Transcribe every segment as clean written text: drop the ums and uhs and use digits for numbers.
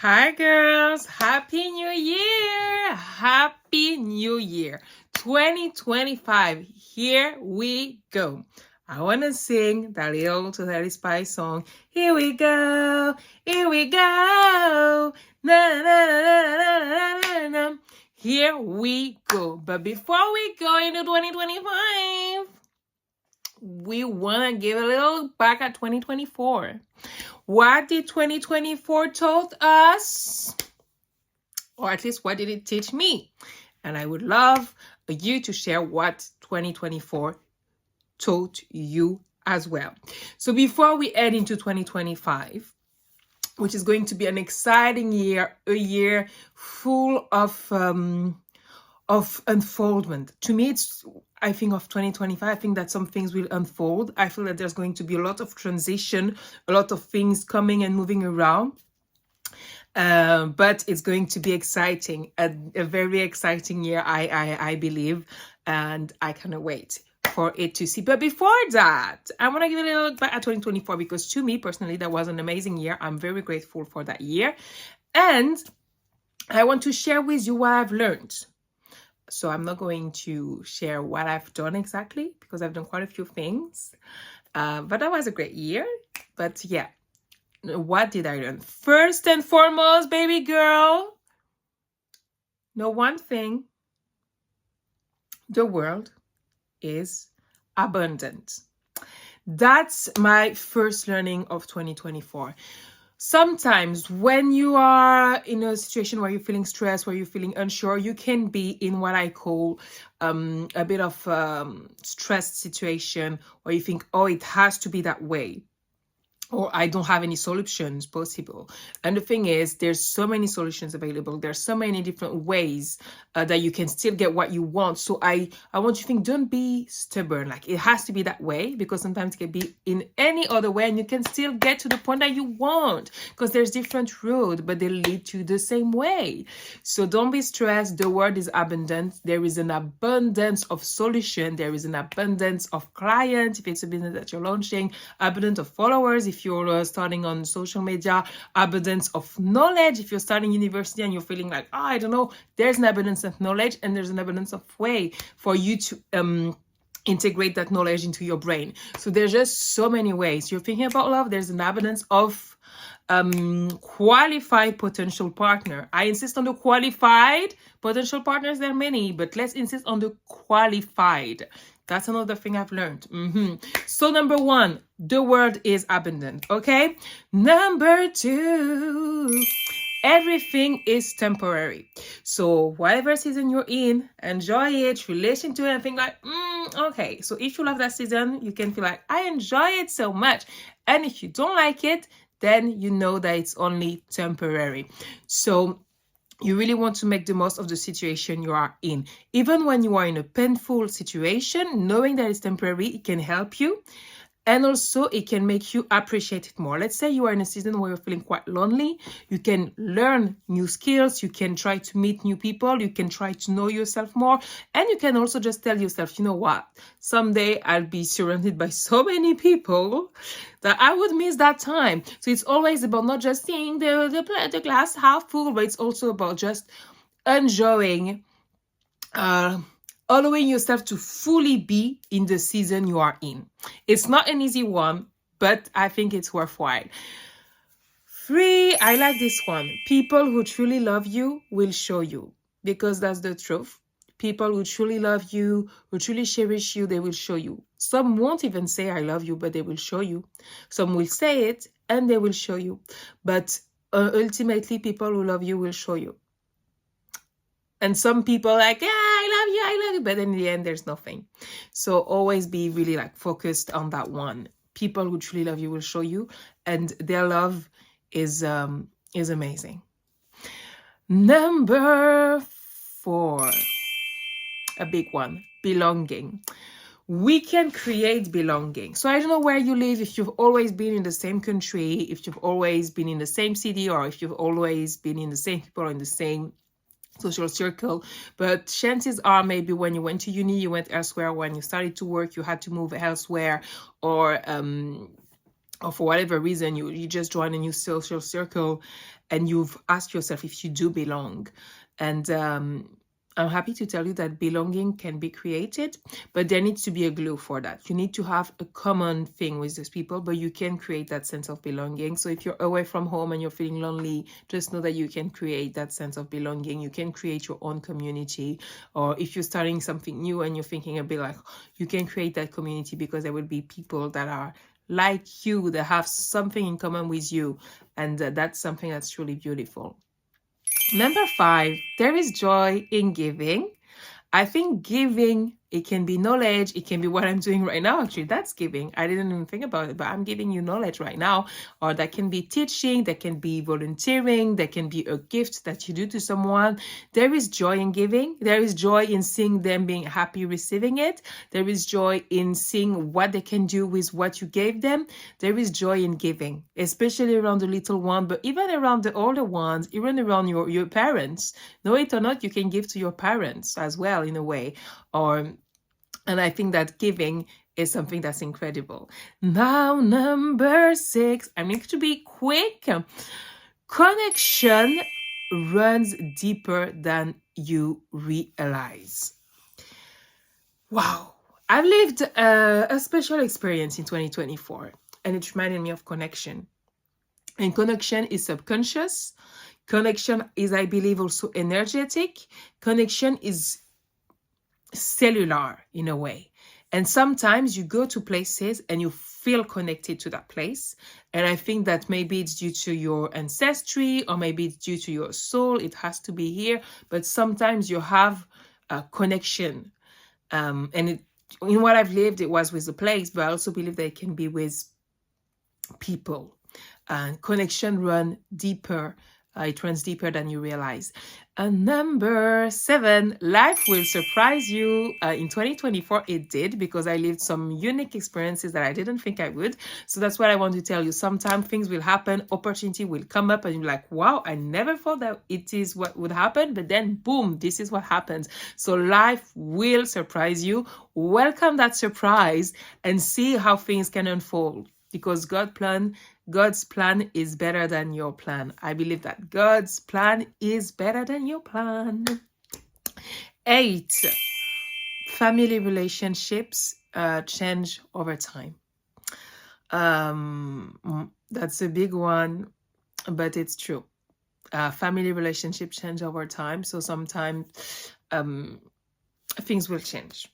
Hi, girls. Happy New Year. Happy New Year. 2025. Here we go. I want to sing that little Totally Spice song. Here we go. Here we go. Na, na, na, na, na, na, na. Here we go. But before we go into 2025, we want to give a little back at 2024. What did 2024 told us? Or at least what did it teach me? And I would love you to share what 2024 taught you as well. So before we head into 2025, which is going to be an exciting year, a year full of unfoldment. To me, I think of 2025, I think that some things will unfold. I feel that there's going to be a lot of transition, a lot of things coming and moving around. But it's going to be exciting, a very exciting year, I believe, and I cannot wait for it to see. But before that, I want to give a little look back at 2024 because to me personally, that was an amazing year. I'm very grateful for that year, and I want to share with you what I've learned. So I'm not going to share what I've done exactly because I've done quite a few things, but that was a great year. But yeah, what did I learn? First and foremost, baby girl, know one thing: the world is abundant. That's my first learning of 2024. Sometimes when you are in a situation where you're feeling stressed, where you're feeling unsure, you can be in what I call a bit of stressed situation where you think, oh, it has to be that way, or I don't have any solutions possible. And the thing is, there's so many solutions available. There's so many different ways that you can still get what you want. So I want you to think, don't be stubborn. Like it has to be that way, because sometimes it can be in any other way and you can still get to the point that you want, because there's different roads, but they lead to the same way. So don't be stressed. The world is abundant. There is an abundance of solution. There is an abundance of clients if it's a business that you're launching, abundance of followers if you're starting on social media, abundance of knowledge if you're starting university and you're feeling like, oh, I don't know. There's an abundance of knowledge, and there's an abundance of way for you to integrate that knowledge into your brain. So there's just so many ways. You're thinking about love, there's an abundance of qualified potential partner. I insist on the qualified potential partners. There are many, but let's insist on the qualified. That's another thing I've learned. So number one, the world is abundant. Okay. Number two, everything is temporary. So whatever season you're in, enjoy it, relation to it, and think like, okay. So if you love that season, you can feel like, I enjoy it so much. And if you don't like it, then you know that it's only temporary. So you really want to make the most of the situation you are in. Even when you are in a painful situation, knowing that it's temporary, it can help you. And also it can make you appreciate it more. Let's say you are in a season where you're feeling quite lonely. You can learn new skills. You can try to meet new people. You can try to know yourself more. And you can also just tell yourself, you know what? Someday I'll be surrounded by so many people that I would miss that time. So it's always about not just seeing the glass half full, but it's also about just enjoying, allowing yourself to fully be in the season you are in. It's not an easy one, but I think it's worthwhile. 3, I like this one. People who truly love you will show you, because that's the truth. People who truly love you, who truly cherish you, they will show you. Some won't even say I love you, but they will show you. Some will say it and they will show you. But ultimately, people who love you will show you. And some people like, yeah, I love you, but in the end, there's nothing. So always be really like focused on that one. People who truly love you will show you, and their love is amazing. Number 4, a big one, belonging. We can create belonging. So I don't know where you live, if you've always been in the same country, if you've always been in the same city, or if you've always been in the same people or in the same social circle, but chances are maybe when you went to uni, you went elsewhere. When you started to work, you had to move elsewhere, or or for whatever reason you just join a new social circle and you've asked yourself if you do belong. And I'm happy to tell you that belonging can be created, but there needs to be a glue for that. You need to have a common thing with those people, but you can create that sense of belonging. So if you're away from home and you're feeling lonely, just know that you can create that sense of belonging. You can create your own community. Or if you're starting something new and you're thinking a bit like, you can create that community, because there will be people that are like you, that have something in common with you. And that's something that's truly beautiful. Number 5, there is joy in giving. I think giving, it can be knowledge. It can be what I'm doing right now. Actually, that's giving. I didn't even think about it, but I'm giving you knowledge right now. Or that can be teaching, that can be volunteering, that can be a gift that you do to someone. There is joy in giving. There is joy in seeing them being happy receiving it. There is joy in seeing what they can do with what you gave them. There is joy in giving, especially around the little one, but even around the older ones, even around your parents. Know it or not, you can give to your parents as well, in a way. And I think that giving is something that's incredible. Now, number 6, I need to be quick. Connection runs deeper than you realize. Wow. I've lived a special experience in 2024, and it reminded me of connection. And connection is subconscious. Connection is, I believe, also energetic. Connection is cellular in a way. And sometimes you go to places and you feel connected to that place. And I think that maybe it's due to your ancestry, or maybe it's due to your soul. It has to be here. But sometimes you have a connection. And in what I've lived, it was with the place, but I also believe that it can be with people. And connection run deeper. It runs deeper than you realize. And number 7, life will surprise you. In 2024, it did, because I lived some unique experiences that I didn't think I would. So that's what I want to tell you. Sometimes things will happen, opportunity will come up, and you're like, wow, I never thought that it is what would happen. But then, boom, this is what happens. So life will surprise you. Welcome that surprise and see how things can unfold, because God's plan is better than your plan. I believe that God's plan is better than your plan. 8, family relationships change over time. That's a big one, but it's true. Family relationships change over time. So sometimes things will change.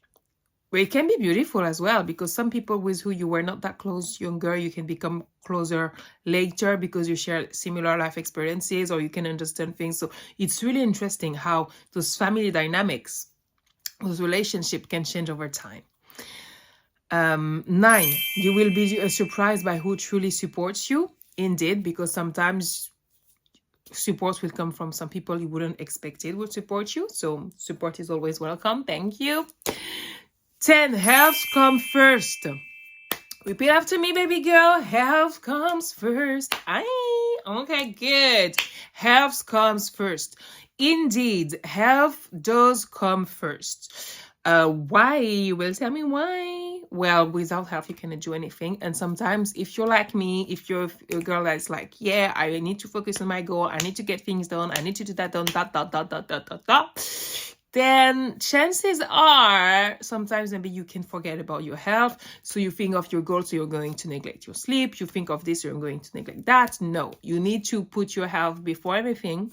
But it can be beautiful as well, because some people with who you were not that close younger, you can become closer later because you share similar life experiences, or you can understand things. So it's really interesting how those family dynamics, those relationships can change over time. 9, you will be surprised by who truly supports you. Indeed, because sometimes support will come from some people you wouldn't expect it would support you. So support is always welcome. Thank you. 10, health comes first. Repeat after me, baby girl. Health comes first. Okay, good. Health comes first. Indeed, health does come first. Why? You will tell me why. Well, without health, you cannot do anything. And sometimes, if you're like me, if you're a girl that's like, yeah, I need to focus on my goal, I need to get things done, I need to do that done, then chances are sometimes maybe you can forget about your health. So you think of your goal, so you're going to neglect your sleep. You think of this, you're going to neglect that. No, you need to put your health before everything.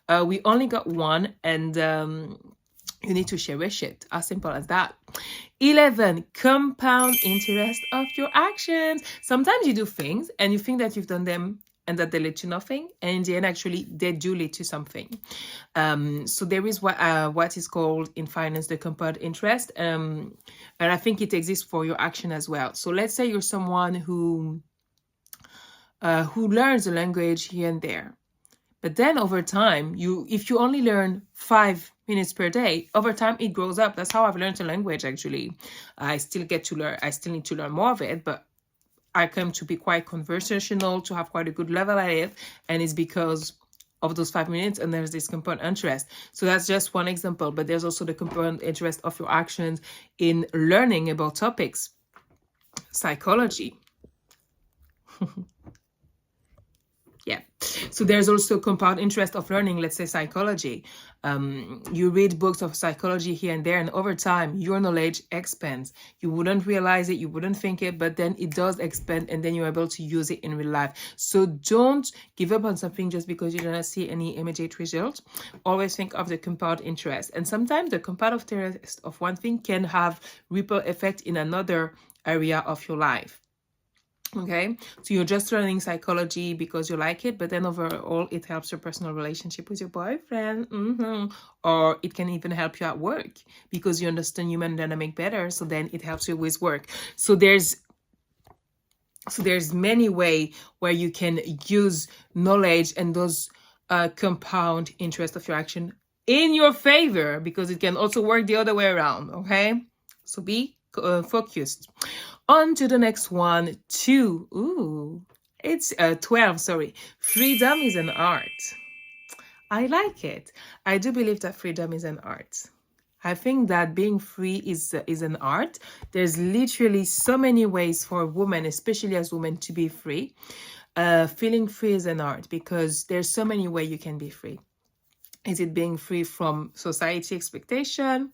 We only got one, and you need to cherish it. As simple as that. 11, compound interest of your actions. Sometimes you do things and you think that you've done them and that they lead to nothing, and in the end, actually, they do lead to something. So there is what is called in finance the compound interest, and I think it exists for your action as well. So let's say you're someone who learns a language here and there, but then over time, if you only learn 5 minutes per day, over time it grows up. That's how I've learned a language. Actually, I still need to learn more of it, but I come to be quite conversational, to have quite a good level at it, and it's because of those 5 minutes, and there's this compound interest. So that's just one example, but there's also the compound interest of your actions in learning about topics, psychology. Yeah. So there's also compound interest of learning, let's say psychology. You read books of psychology here and there, and over time, your knowledge expands. You wouldn't realize it, you wouldn't think it, but then it does expand, and then you're able to use it in real life. So don't give up on something just because you don't see any immediate result. Always think of the compound interest. And sometimes the compound interest of one thing can have ripple effect in another area of your life. Okay, so you're just learning psychology because you like it, but then overall it helps your personal relationship with your boyfriend. Or it can even help you at work because you understand human dynamic better, so then it helps you with work. So there's many way where you can use knowledge and those compound interest of your action in your favor, because it can also work the other way around. Okay, so be focused. On to the next one, 2. Ooh, it's 12, sorry. Freedom is an art. I like it. I do believe that freedom is an art. I think that being free is an art. There's literally so many ways for women, especially as women, to be free. Feeling free is an art because there's so many ways you can be free. Is it being free from society expectation?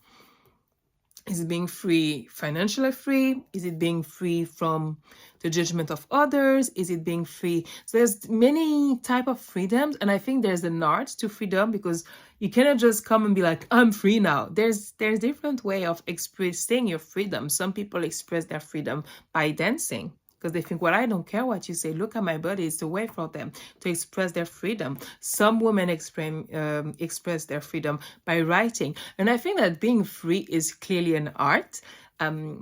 Is it being free, financially free? Is it being free from the judgment of others? Is it being free? So there's many type of freedoms, and I think there's an art to freedom, because you cannot just come and be like, I'm free now. There's different way of expressing your freedom. Some people express their freedom by dancing, because they think, well, I don't care what you say. Look at my body. It's a way for them to express their freedom. Some women express their freedom by writing. And I think that being free is clearly an art.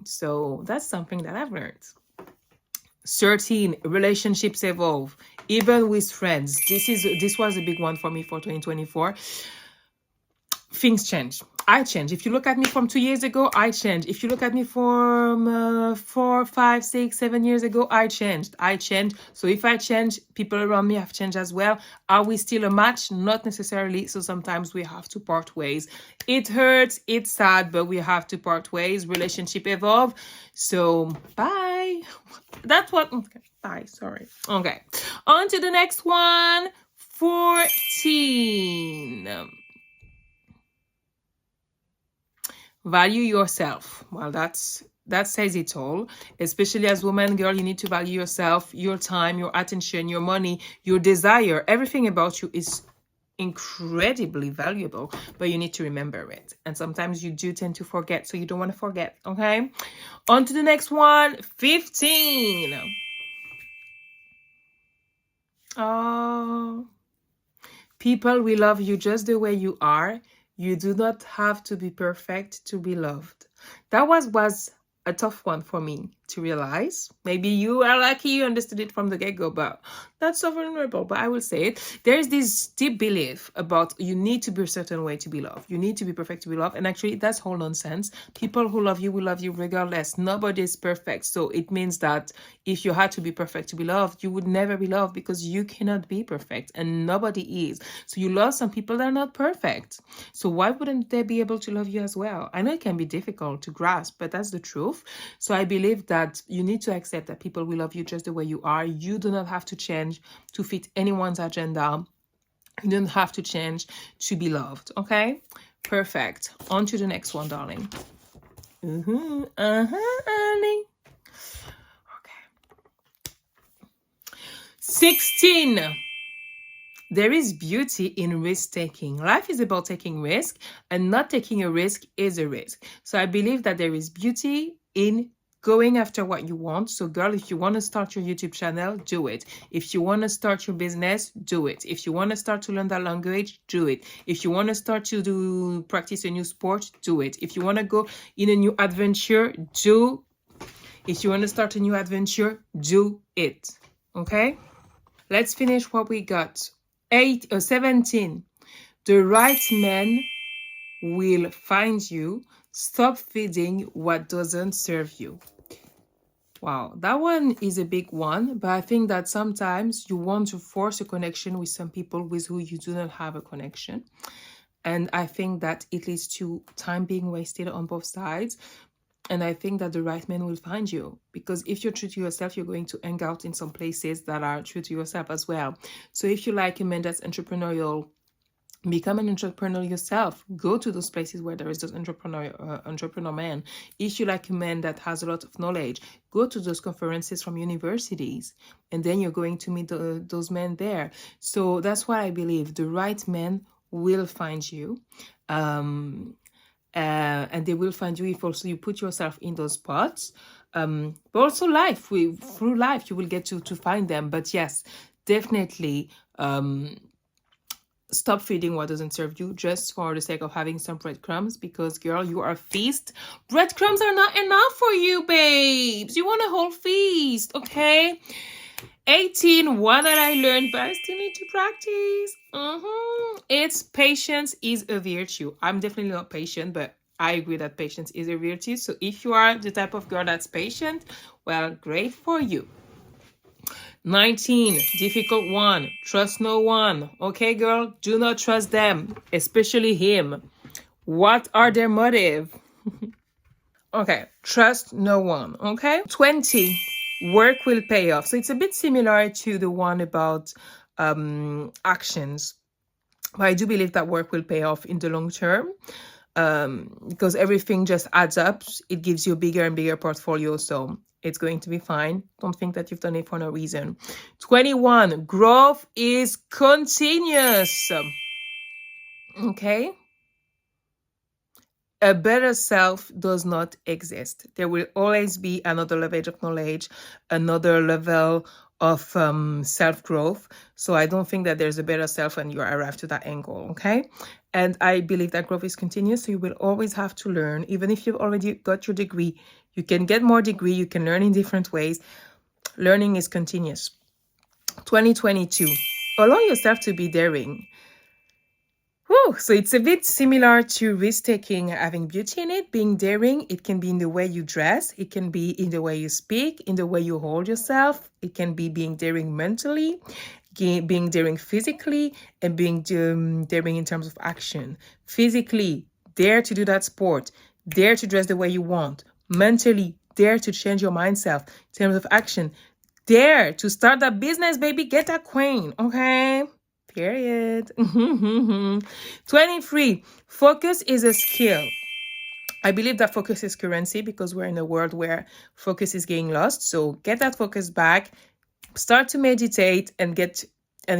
So that's something that I've learned. 13, relationships evolve, even with friends. This was a big one for me for 2024. Things change. I change. If you look at me from 2 years ago, I changed. If you look at me from 4, 5, 6, 7 years ago, I changed. So if I change, people around me have changed as well. Are we still a match? Not necessarily. So sometimes we have to part ways. It hurts. It's sad, but we have to part ways. Relationship evolve. So bye. That's what. Okay, bye. Sorry. Okay. On to the next one. 14. Value yourself. Well, that says it all. Especially as woman, girl, you need to value yourself, your time, your attention, your money, your desire. Everything about you is incredibly valuable, but you need to remember it. And sometimes you do tend to forget, so you don't want to forget. Okay, on to the next one. 15. Oh, people will love you just the way you are. You do not have to be perfect to be loved. That was a tough one for me to realize. Maybe you are lucky you understood it from the get-go, but that's so vulnerable. But I will say it. There's this deep belief about you need to be a certain way to be loved. You need to be perfect to be loved. And actually, that's whole nonsense. People who love you will love you regardless. Nobody is perfect. So it means that if you had to be perfect to be loved, you would never be loved, because you cannot be perfect and nobody is. So you love some people that are not perfect. So why wouldn't they be able to love you as well? I know it can be difficult to grasp, but that's the truth. So I believe that you need to accept that people will love you just the way you are. You do not have to change to fit anyone's agenda. You don't have to change to be loved. Okay, perfect. On to the next one, darling. Honey. Okay. 16. There is beauty in risk taking. Life is about taking risk, and not taking a risk is a risk. So I believe that there is beauty in going after what you want. So girl, if you want to start your YouTube channel, do it. If you want to start your business, do it. If you want to start to learn that language, do it. If you want to start to practice a new sport, do it. If you want to go in a new adventure, do. If you want to start a new adventure, do it. Okay? Let's finish what we got. 17. The right man will find you. Stop feeding what doesn't serve you. Wow, that one is a big one, but I think that sometimes you want to force a connection with some people with who you do not have a connection. And I think that it leads to time being wasted on both sides. And I think that the right man will find you, because if you're true to yourself, you're going to hang out in some places that are true to yourself as well. So if you like a man that's entrepreneurial, become an entrepreneur yourself. Go to those places where there is those entrepreneur man. If you like a man that has a lot of knowledge, go to those conferences from universities, and then you're going to meet those men there. So that's why I believe the right man will find you. And they will find you if also you put yourself in those spots. But also through life, you will get to find them. But yes, definitely, stop feeding what doesn't serve you just for the sake of having some breadcrumbs, because girl, you are a feast. Breadcrumbs are not enough for you, babes. You want a whole feast, okay? 18, one that I learned, but I still need to practice. It's patience is a virtue. I'm definitely not patient, but I agree that patience is a virtue. So if you are the type of girl that's patient, well, great for you. 19, difficult one. Trust no one. Okay, girl? Do not trust them, especially him. What are their motive? Okay, trust no one. Okay? 20, work will pay off. So it's a bit similar to the one about actions. But I do believe that work will pay off in the long term. Because everything just adds up. It gives you a bigger and bigger portfolio. So it's going to be fine. Don't think that you've done it for no reason. 21, growth is continuous. Okay? A better self does not exist. There will always be another level of knowledge, another level of self-growth. So I don't think that there's a better self when you arrive to that angle, okay? And I believe that growth is continuous, so you will always have to learn. Even if you've already got your degree, you can get more degree, you can learn in different ways. Learning is continuous. 2022, allow yourself to be daring. Whew, so it's a bit similar to risk-taking, having beauty in it, being daring. It can be in the way you dress. It can be in the way you speak, in the way you hold yourself. It can be being daring mentally, being daring physically, and being daring in terms of action. Physically, dare to do that sport. Dare to dress the way you want. Mentally, dare to change your mindset. In terms of action, dare to start that business, baby. Get that queen, okay? Period. 23, focus is a skill. I believe that focus is currency, because we're in a world where focus is getting lost. So get that focus back, start to meditate, and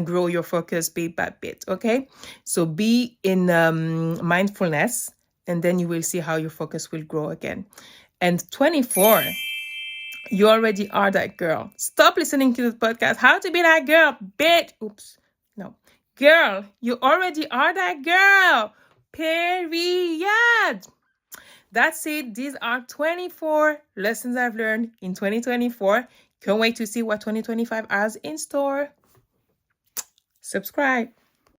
grow your focus bit by bit, okay? So be in mindfulness, and then you will see how your focus will grow again. And 24, you already are that girl. Stop listening to the podcast, How to Be That Girl, bitch. Oops. No. Girl, you already are that girl. Period. That's it. These are 24 lessons I've learned in 2024. Can't wait to see what 2025 has in store. Subscribe.